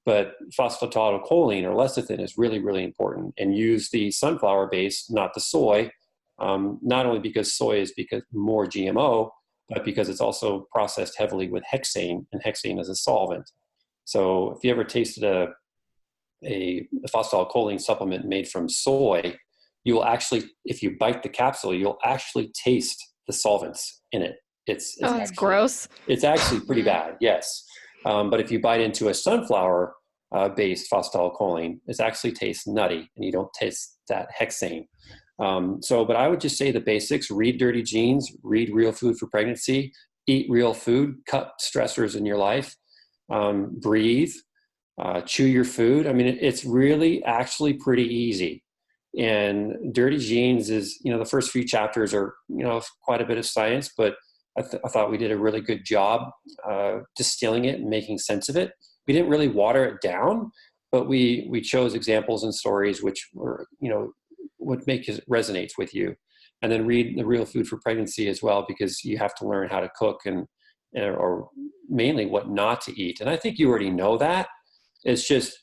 but phosphatidylcholine or lecithin is really, really important. And use the sunflower base, not the soy, not only because soy is more GMO, but because it's also processed heavily with hexane, and hexane is a solvent. So if you ever tasted a phosphatidylcholine supplement made from soy, you will actually, if you bite the capsule, you'll actually taste the solvents in it. It's that's gross. It's actually pretty bad, yes. But if you bite into a sunflower based phosphatidylcholine, it actually tastes nutty, and you don't taste that hexane. But I would just say the basics: read Dirty Genes, read Real Food for Pregnancy, eat real food, cut stressors in your life, breathe, chew your food. I mean, it's really actually pretty easy. And Dirty Genes is, the first few chapters are, quite a bit of science, but I thought we did a really good job distilling it and making sense of it. We didn't really water it down, but we chose examples and stories which were, what resonates with you. And then read the Real Food for Pregnancy as well, because you have to learn how to cook or mainly what not to eat. And I think you already know that. It's just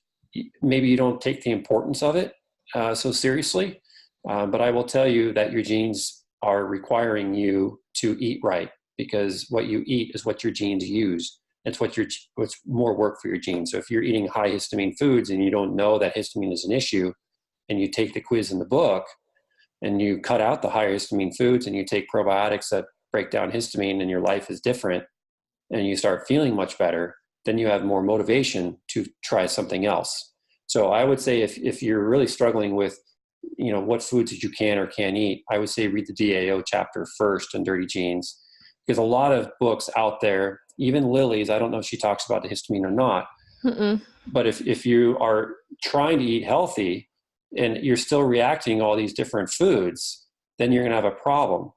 maybe you don't take the importance of it so seriously. But I will tell you that your genes are requiring you to eat right, because what you eat is what your genes use. It's what's more work for your genes. So if you're eating high histamine foods and you don't know that histamine is an issue, and you take the quiz in the book and you cut out the higher histamine foods and you take probiotics that break down histamine, and your life is different and you start feeling much better, then you have more motivation to try something else. So I would say if you're really struggling with, what foods that you can or can't eat, I would say read the DAO chapter first in Dirty Genes, because a lot of books out there, even Lily's, I don't know if she talks about the histamine or not, but if you are trying to eat healthy and you're still reacting all these different foods, then you're going to have a problem.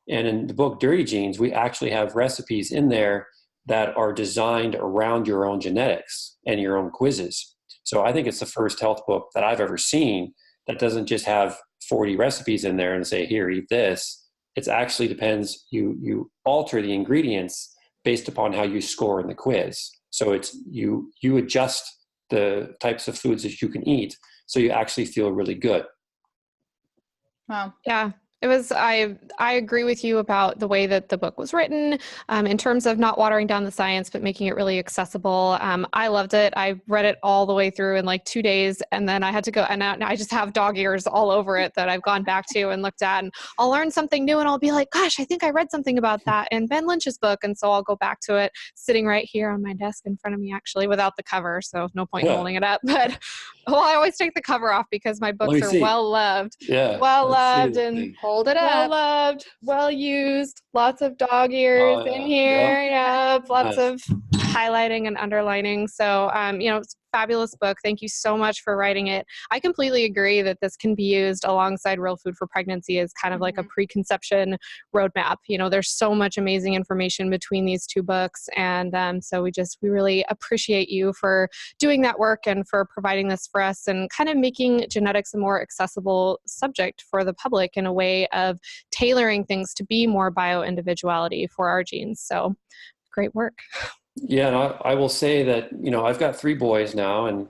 And in the book Dirty Genes, we actually have recipes in there that are designed around your own genetics and your own quizzes. So I think it's the first health book that I've ever seen that doesn't just have 40 recipes in there and say, here, eat this. It actually depends. You alter the ingredients based upon how you score in the quiz. So it's you adjust the types of foods that you can eat, so you actually feel really good. Wow. Yeah. It was, I agree with you about the way that the book was written, in terms of not watering down the science, but making it really accessible. I loved it. I read it all the way through in like 2 days, and then I had to go, and now I just have dog ears all over it that I've gone back to and looked at, and I'll learn something new and I'll be like, gosh, I think I read something about that in Ben Lynch's book. And so I'll go back to it, sitting right here on my desk in front of me, actually, without the cover. So no point in holding it up, but I always take the cover off because my books are well loved, and hold it up. Well loved, well used, lots of dog ears in here. Yep. Lots of highlighting and underlining. So, it's a fabulous book. Thank you so much for writing it. I completely agree that this can be used alongside Real Food for Pregnancy as kind of like a preconception roadmap. There's so much amazing information between these two books. And so we really appreciate you for doing that work and for providing this for us and kind of making genetics a more accessible subject for the public in a way of tailoring things to be more bio-individuality for our genes. So great work. Yeah, and I will say that, I've got 3 boys now, and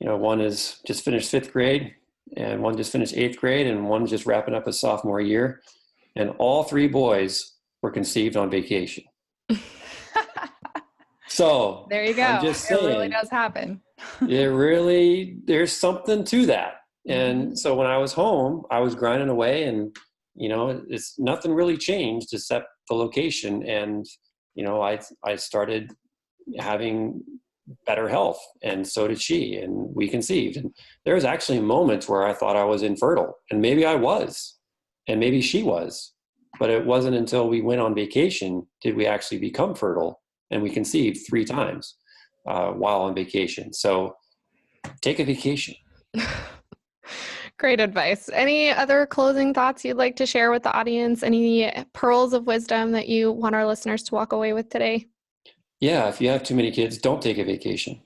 one is just finished 5th grade, and one just finished 8th grade, and one just wrapping up his sophomore year. And all 3 boys were conceived on vacation. So there you go. I'm just saying, it really does happen. There's something to that. And so when I was home, I was grinding away, and, it's nothing really changed except the location. And, I started having better health, and so did she, and we conceived. And there was actually moments where I thought I was infertile, and maybe I was, and maybe she was, but it wasn't until we went on vacation did we actually become fertile, and we conceived 3 times while on vacation. So take a vacation. Great advice. Any other closing thoughts you'd like to share with the audience? Any pearls of wisdom that you want our listeners to walk away with today? Yeah, if you have too many kids, don't take a vacation.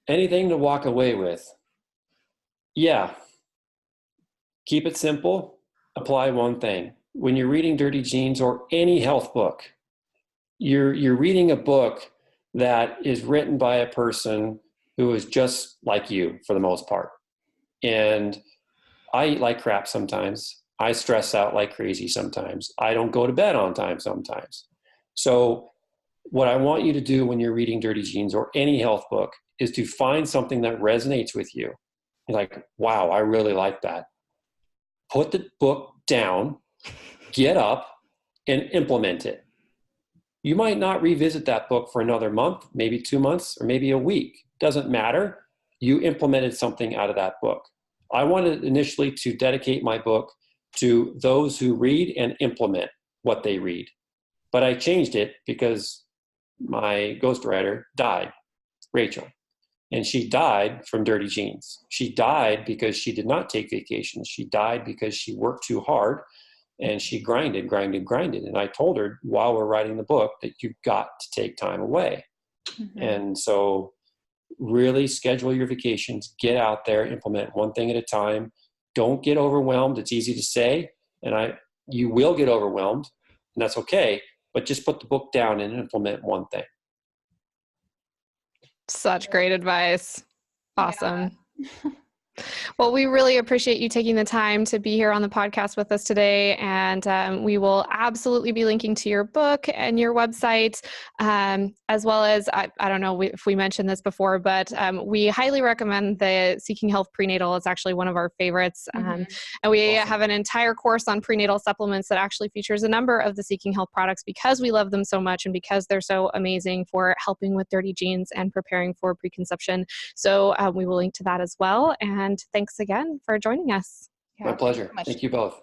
Anything to walk away with? Yeah. Keep it simple. Apply one thing. when you're reading Dirty Genes or any health book, you're reading a book that is written by a person who is just like you for the most part. And I eat like crap sometimes. I stress out like crazy sometimes. I don't go to bed on time sometimes. So what I want you to do when you're reading Dirty Genes or any health book is to find something that resonates with you. You're like, wow, I really like that. Put the book down, get up, and implement it. You might not revisit that book for another month, maybe 2 months, or maybe a week. Doesn't matter. You implemented something out of that book. I wanted initially to dedicate my book to those who read and implement what they read. But I changed it because my ghostwriter died, Rachel. And she died from Dirty Genes. She died because she did not take vacations. She died because she worked too hard and she grinded. And I told her while we're writing the book that you've got to take time away. Mm-hmm. And so really schedule your vacations, get out there, implement one thing at a time. Don't get overwhelmed. It's easy to say, and you will get overwhelmed, and that's okay, but just put the book down and implement one thing. Such great advice. Awesome. Yeah. Well, we really appreciate you taking the time to be here on the podcast with us today. And we will absolutely be linking to your book and your website, as well as, I don't know if we mentioned this before, but we highly recommend the Seeking Health Prenatal. It's actually one of our favorites. And we have an entire course on prenatal supplements that actually features a number of the Seeking Health products because we love them so much and because they're so amazing for helping with dirty genes and preparing for preconception. So we will link to that as well. And thanks again for joining us. My pleasure. Thank you both.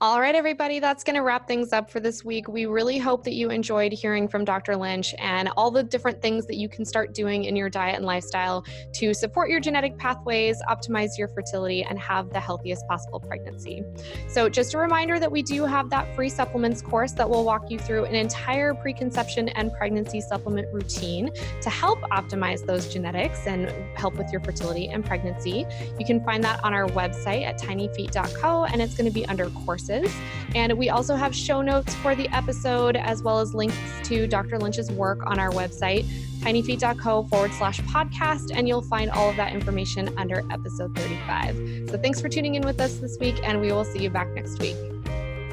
All right, everybody, that's going to wrap things up for this week. We really hope that you enjoyed hearing from Dr. Lynch and all the different things that you can start doing in your diet and lifestyle to support your genetic pathways, optimize your fertility, and have the healthiest possible pregnancy. So just a reminder that we do have that free supplements course that will walk you through an entire preconception and pregnancy supplement routine to help optimize those genetics and help with your fertility and pregnancy. You can find that on our website at tinyfeet.co, and it's going to be under courses. And we also have show notes for the episode, as well as links to Dr. Lynch's work on our website, tinyfeet.co/podcast, and you'll find all of that information under episode 35. So thanks for tuning in with us this week, and we will see you back next week.